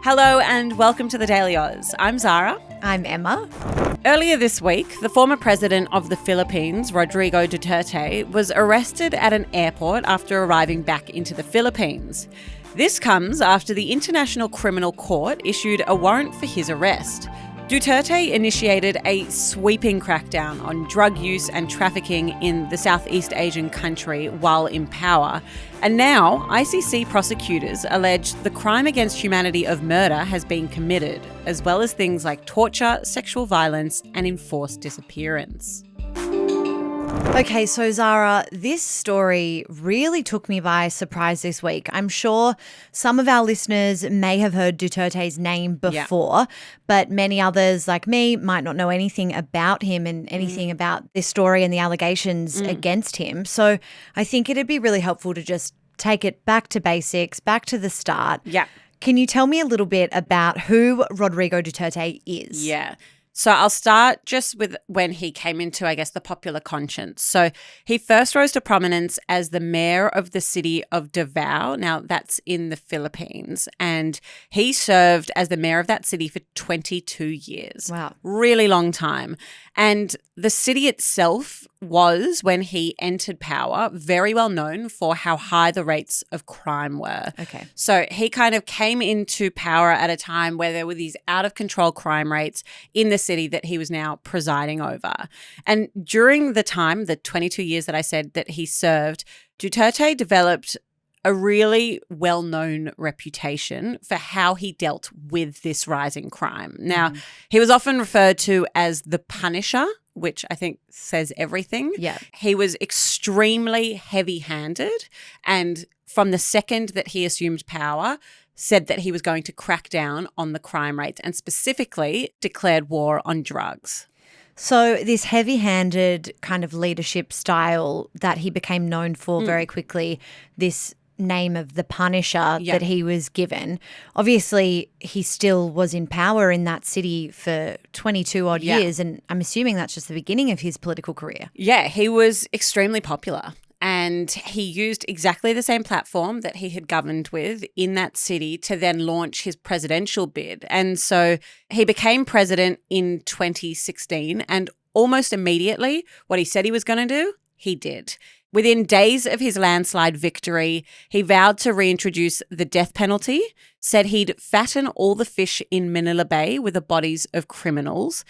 Hello and welcome to the Daily Aus. I'm Zara. I'm Emma. Earlier this week, the former president of the Philippines, Rodrigo Duterte, was arrested at an airport after arriving back into the Philippines. This comes after the International Criminal Court issued a warrant for his arrest. Duterte initiated a sweeping crackdown on drug use and trafficking in the Southeast Asian country while in power. And now, ICC prosecutors allege the crime against humanity of murder has been committed, as well as things like torture, sexual violence, and enforced disappearance. Okay, so Zara, this story really took me by surprise this week. I'm sure some of our listeners may have heard Duterte's name before, but many others like me might not know anything about him and anything about this story and the allegations against him. So I think it'd be really helpful to just take it back to basics, back to the start. Yeah. Can you tell me a little bit about who Rodrigo Duterte is? Yeah. So I'll start just with when he came into, I guess, the popular conscience. So he first rose to prominence as the mayor of the city of Davao. Now, that's in the Philippines. And he served as the mayor of that city for 22 years. Wow. Really long time. And the city itself was, when he entered power, very well known for how high the rates of crime were. Okay. So he kind of came into power at a time where there were these out-of-control crime rates in the city that he was now presiding over. And during the time, the 22 years that I said that he served, Duterte developed a really well-known reputation for how he dealt with this rising crime. Now, he was often referred to as the Punisher, which I think says everything. Yeah. He was extremely heavy-handed, and from the second that he assumed power, said that he was going to crack down on the crime rates and specifically declared war on drugs. So this heavy-handed kind of leadership style that he became known for very quickly, this name of the Punisher that he was given, obviously he still was in power in that city for 22 odd years, and I'm assuming that's just the beginning of his political career. Yeah, he was extremely popular. And he used exactly the same platform that he had governed with in that city to then launch his presidential bid. And so he became president in 2016, and almost immediately what he said he was going to do, he did. Within days of his landslide victory, he vowed to reintroduce the death penalty, said he'd fatten all the fish in Manila Bay with the bodies of criminals.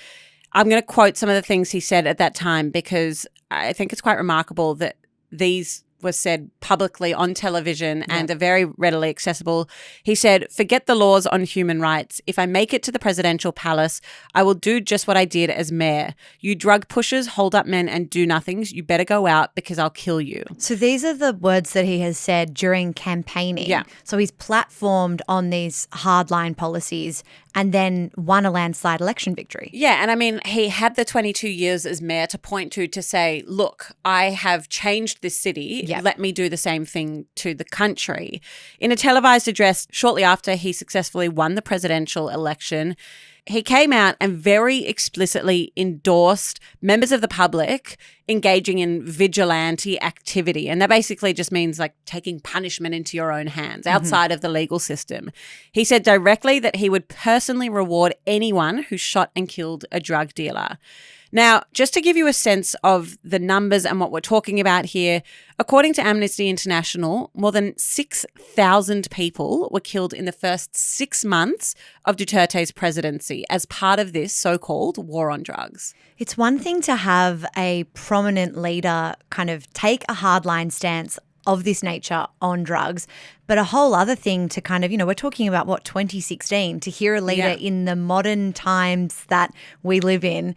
I'm going to quote some of the things he said at that time because I think it's quite remarkable that these were said publicly on television and are very readily accessible. He said, "Forget the laws on human rights. If I make it to the presidential palace, I will do just what I did as mayor. You drug pushers, hold up men and do nothings. You better go out because I'll kill you." So these are the words that he has said during campaigning. Yeah. So he's platformed on these hardline policies and then won a landslide election victory. Yeah, and I mean, he had the 22 years as mayor to point to say, look, I have changed this city. Let me do the same thing to the country. In a televised address shortly after he successfully won the presidential election, he came out and very explicitly endorsed members of the public engaging in vigilante activity. And that basically just means like taking punishment into your own hands outside of the legal system. He said directly that he would personally reward anyone who shot and killed a drug dealer. Now, just to give you a sense of the numbers and what we're talking about here, according to Amnesty International, more than 6,000 people were killed in the first 6 months of Duterte's presidency as part of this so-called war on drugs. It's one thing to have a prominent leader kind of take a hardline stance of this nature on drugs, but a whole other thing to kind of, we're talking about 2016, to hear a leader in the modern times that we live in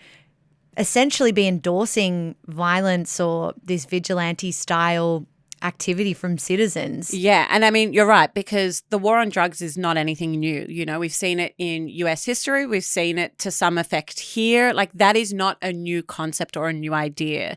essentially be endorsing violence or this vigilante style activity from citizens. Yeah, and I mean, you're right, because the war on drugs is not anything new. We've seen it in US history. We've seen it to some effect here. Like, that is not a new concept or a new idea.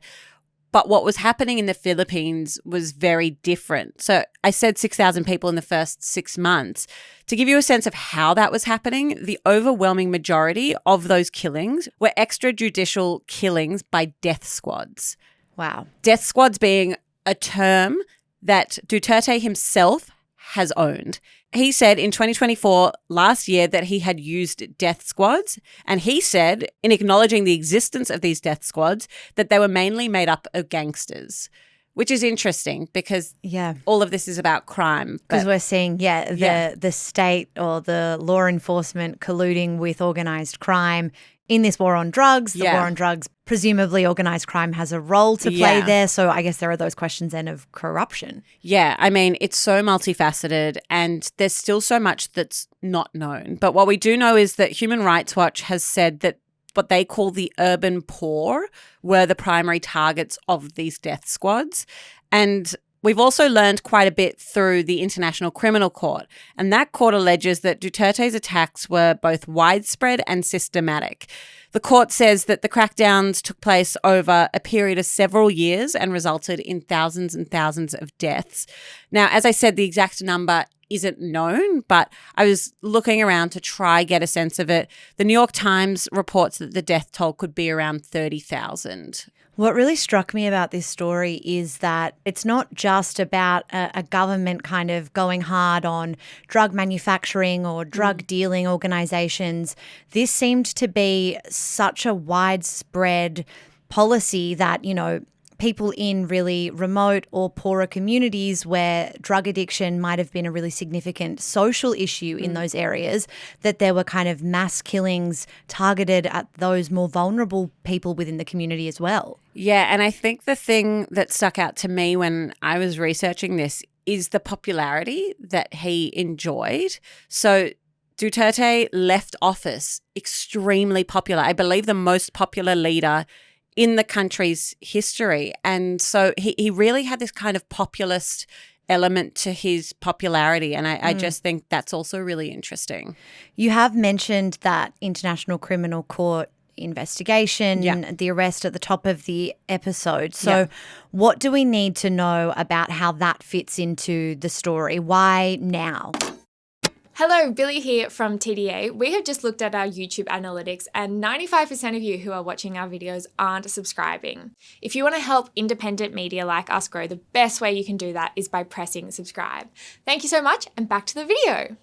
But what was happening in the Philippines was very different. So I said 6,000 people in the first 6 months. To give you a sense of how that was happening, the overwhelming majority of those killings were extrajudicial killings by death squads. Wow. Death squads being a term that Duterte himself has owned. He said in 2024, last year, that he had used death squads. And he said, in acknowledging the existence of these death squads, that they were mainly made up of gangsters, which is interesting because all of this is about crime. Because we're seeing, the state or the law enforcement colluding with organised crime in this war on drugs. The war on drugs, presumably organised crime has a role to play there. So I guess there are those questions then of corruption. Yeah, I mean, it's so multifaceted and there's still so much that's not known. But what we do know is that Human Rights Watch has said that what they call the urban poor were the primary targets of these death squads. And we've also learned quite a bit through the International Criminal Court. And that court alleges that Duterte's attacks were both widespread and systematic. The court says that the crackdowns took place over a period of several years and resulted in thousands and thousands of deaths. Now, as I said, the exact number isn't known, but I was looking around to try get a sense of it. The New York Times reports that the death toll could be around 30,000. What really struck me about this story is that it's not just about a government kind of going hard on drug manufacturing or drug dealing organisations. This seemed to be such a widespread policy that, people in really remote or poorer communities where drug addiction might have been a really significant social issue in those areas, that there were kind of mass killings targeted at those more vulnerable people within the community as well. Yeah, and I think the thing that stuck out to me when I was researching this is the popularity that he enjoyed. So Duterte left office extremely popular. I believe the most popular leader in the country's history. And so he really had this kind of populist element to his popularity. And I just think that's also really interesting. You have mentioned that International Criminal Court investigation, the arrest at the top of the episode. So what do we need to know about how that fits into the story? Why now? Hello, Billy here from TDA. We have just looked at our YouTube analytics and 95% of you who are watching our videos aren't subscribing. If you want to help independent media like us grow, the best way you can do that is by pressing subscribe. Thank you so much and back to the video.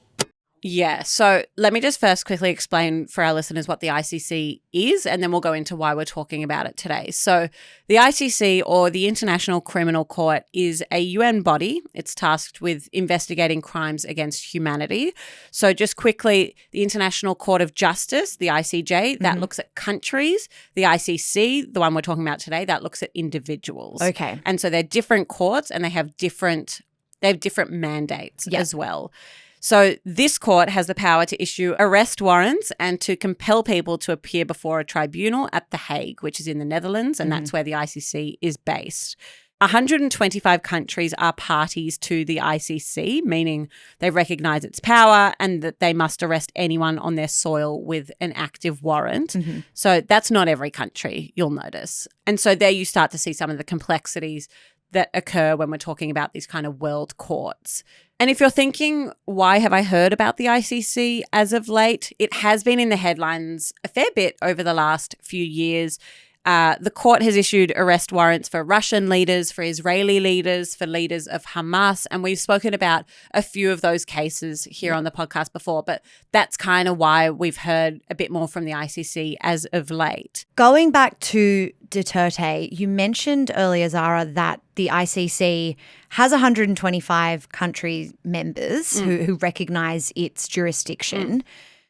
Yeah, so let me just first quickly explain for our listeners what the ICC is, and then we'll go into why we're talking about it today. So the ICC, or the International Criminal Court, is a UN body. It's tasked with investigating crimes against humanity. So just quickly, the International Court of Justice, the ICJ, that looks at countries. The ICC, the one we're talking about today, that looks at individuals. Okay. And so they're different courts and they have different mandates as well. So this court has the power to issue arrest warrants and to compel people to appear before a tribunal at The Hague, which is in the Netherlands, and that's where the ICC is based. 125 countries are parties to the ICC, meaning they recognise its power and that they must arrest anyone on their soil with an active warrant. So that's not every country, you'll notice. And so there you start to see some of the complexities that occur when we're talking about these kind of world courts. And if you're thinking, why have I heard about the ICC as of late? It has been in the headlines a fair bit over the last few years. The court has issued arrest warrants for Russian leaders, for Israeli leaders, for leaders of Hamas. And we've spoken about a few of those cases here on the podcast before, but that's kind of why we've heard a bit more from the ICC as of late. Going back to Duterte, you mentioned earlier, Zara, that the ICC has 125 country members who recognise its jurisdiction,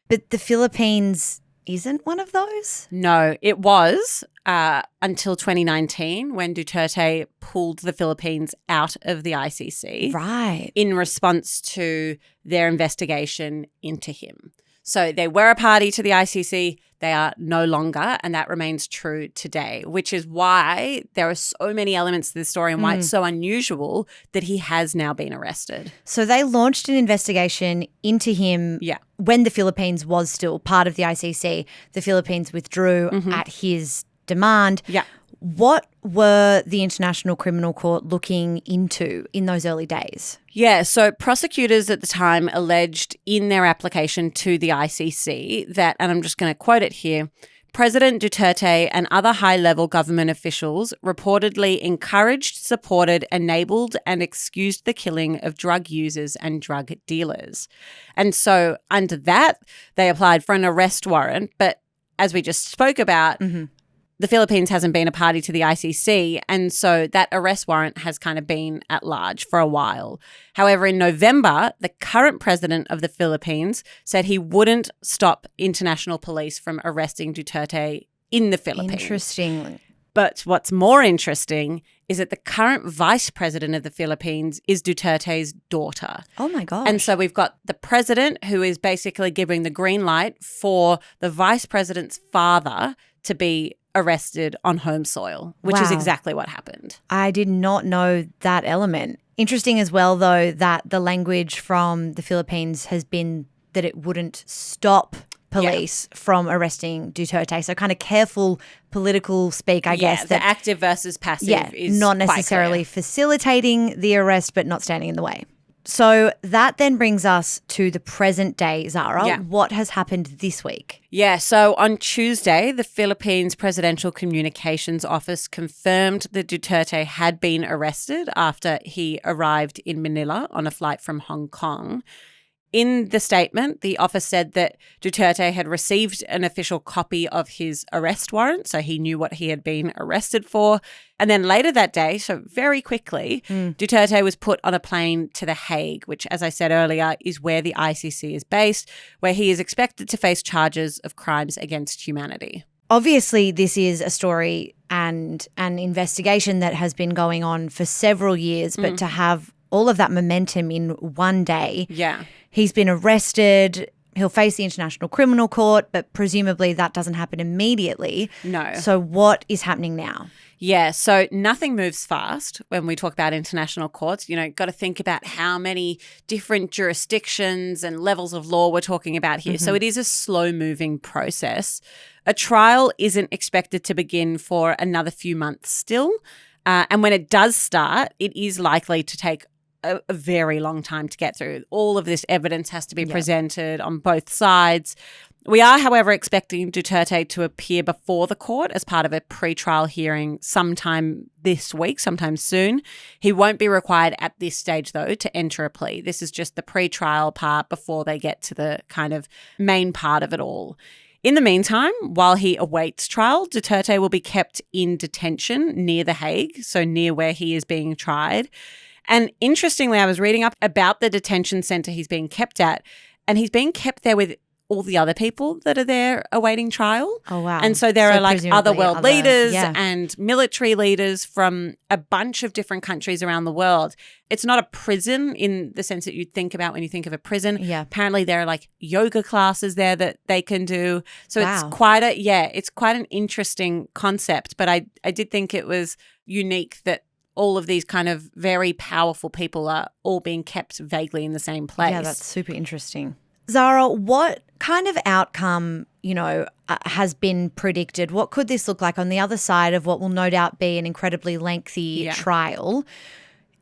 but the Philippines isn't one of those? No, it was until 2019 when Duterte pulled the Philippines out of the ICC. Right. In response to their investigation into him. So they were a party to the ICC. They are no longer, and that remains true today, which is why there are so many elements to this story and why it's so unusual that he has now been arrested. So they launched an investigation into him when the Philippines was still part of the ICC. The Philippines withdrew at his demand. Yeah. What were the International Criminal Court looking into in those early days? Yeah, so prosecutors at the time alleged in their application to the ICC that, and I'm just going to quote it here, President Duterte and other high-level government officials reportedly encouraged, supported, enabled, and excused the killing of drug users and drug dealers. And so under that, they applied for an arrest warrant. But as we just spoke about, the Philippines hasn't been a party to the ICC, and so that arrest warrant has kind of been at large for a while. However, in November, the current president of the Philippines said he wouldn't stop international police from arresting Duterte in the Philippines. Interesting. But what's more interesting is that the current vice president of the Philippines is Duterte's daughter. Oh, my gosh. And so we've got the president who is basically giving the green light for the vice president's father to be arrested on home soil, which is exactly what happened. I did not know that element. Interesting as well, though, that the language from the Philippines has been that it wouldn't stop police from arresting Duterte. So kind of careful political speak, I guess. The active versus passive is not necessarily facilitating the arrest, but not standing in the way. So that then brings us to the present day, Zara. Yeah. What has happened this week? Yeah, so on Tuesday, the Philippines Presidential Communications Office confirmed that Duterte had been arrested after he arrived in Manila on a flight from Hong Kong. In the statement, the office said that Duterte had received an official copy of his arrest warrant, so he knew what he had been arrested for. And then later that day, so very quickly, Duterte was put on a plane to The Hague, which, as I said earlier, is where the ICC is based, where he is expected to face charges of crimes against humanity. Obviously, this is a story and an investigation that has been going on for several years, but to have all of that momentum in one day. Yeah. He's been arrested. He'll face the International Criminal Court, but presumably that doesn't happen immediately. No. So what is happening now? Yeah, so nothing moves fast when we talk about international courts. You know, got to think about how many different jurisdictions and levels of law we're talking about here. So it is a slow-moving process. A trial isn't expected to begin for another few months still. And when it does start, it is likely to take a very long time to get through. All of this evidence has to be presented on both sides. We are, however, expecting Duterte to appear before the court as part of a pre-trial hearing sometime this week, sometime soon. He won't be required at this stage, though, to enter a plea. This is just the pre-trial part before they get to the kind of main part of it all. In the meantime, while he awaits trial, Duterte will be kept in detention near The Hague, so near where he is being tried. And interestingly, I was reading up about the detention centre he's being kept at, and he's being kept there with all the other people that are there awaiting trial. Oh, wow. And so there are like other world leaders yeah. and military leaders from a bunch of different countries around the world. It's not a prison in the sense that you think about when you think of a prison. Yeah. Apparently there are like yoga classes there that they can do. So Wow. it's quite an interesting concept. But I did think it was unique that all of these kind of very powerful people are all being kept vaguely in the same place. Yeah, that's super interesting. Zara, what kind of outcome, has been predicted? What could this look like on the other side of what will no doubt be an incredibly lengthy trial?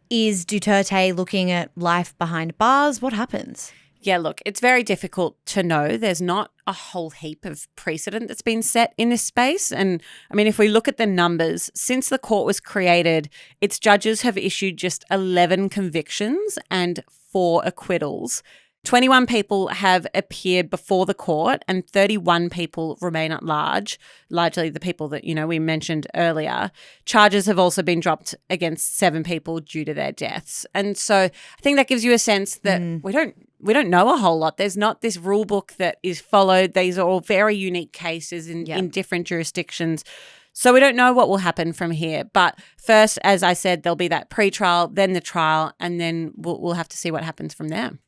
Is Duterte looking at life behind bars? What happens? Yeah, look, it's very difficult to know. There's not a whole heap of precedent that's been set in this space. And I mean, if we look at the numbers, since the court was created, its judges have issued just 11 convictions and 4 acquittals. 21 people have appeared before the court and 31 people remain at large, largely the people that, we mentioned earlier. Charges have also been dropped against 7 people due to their deaths. And so I think that gives you a sense that we don't know a whole lot. There's not this rule book that is followed. These are all very unique cases in different jurisdictions. So we don't know what will happen from here. But first, as I said, there'll be that pre-trial, then the trial, and then we'll have to see what happens from there.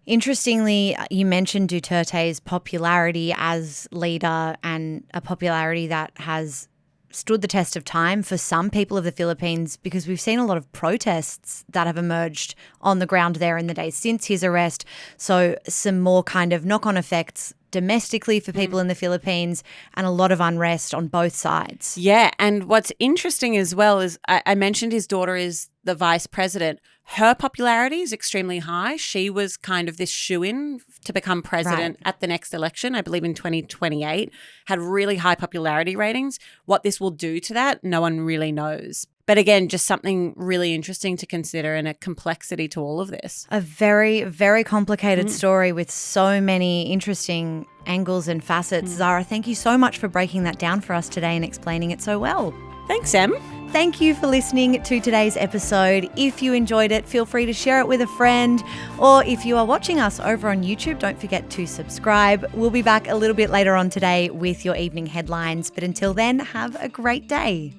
Interestingly, you mentioned Duterte's popularity as leader and a popularity that has stood the test of time for some people of the Philippines, because we've seen a lot of protests that have emerged on the ground there in the days since his arrest. So some more kind of knock-on effects domestically for people in the Philippines and a lot of unrest on both sides. Yeah, and what's interesting as well is I mentioned his daughter is the vice president. Her popularity is extremely high. She was kind of this shoo-in to become president at the next election, I believe in 2028, had really high popularity ratings. What this will do to that, no one really knows. But again, just something really interesting to consider and a complexity to all of this. A very, very complicated story with so many interesting angles and facets. Zara, thank you so much for breaking that down for us today and explaining it so well. Thanks, Em. Thank you for listening to today's episode. If you enjoyed it, feel free to share it with a friend. Or if you are watching us over on YouTube, don't forget to subscribe. We'll be back a little bit later on today with your evening headlines. But until then, have a great day.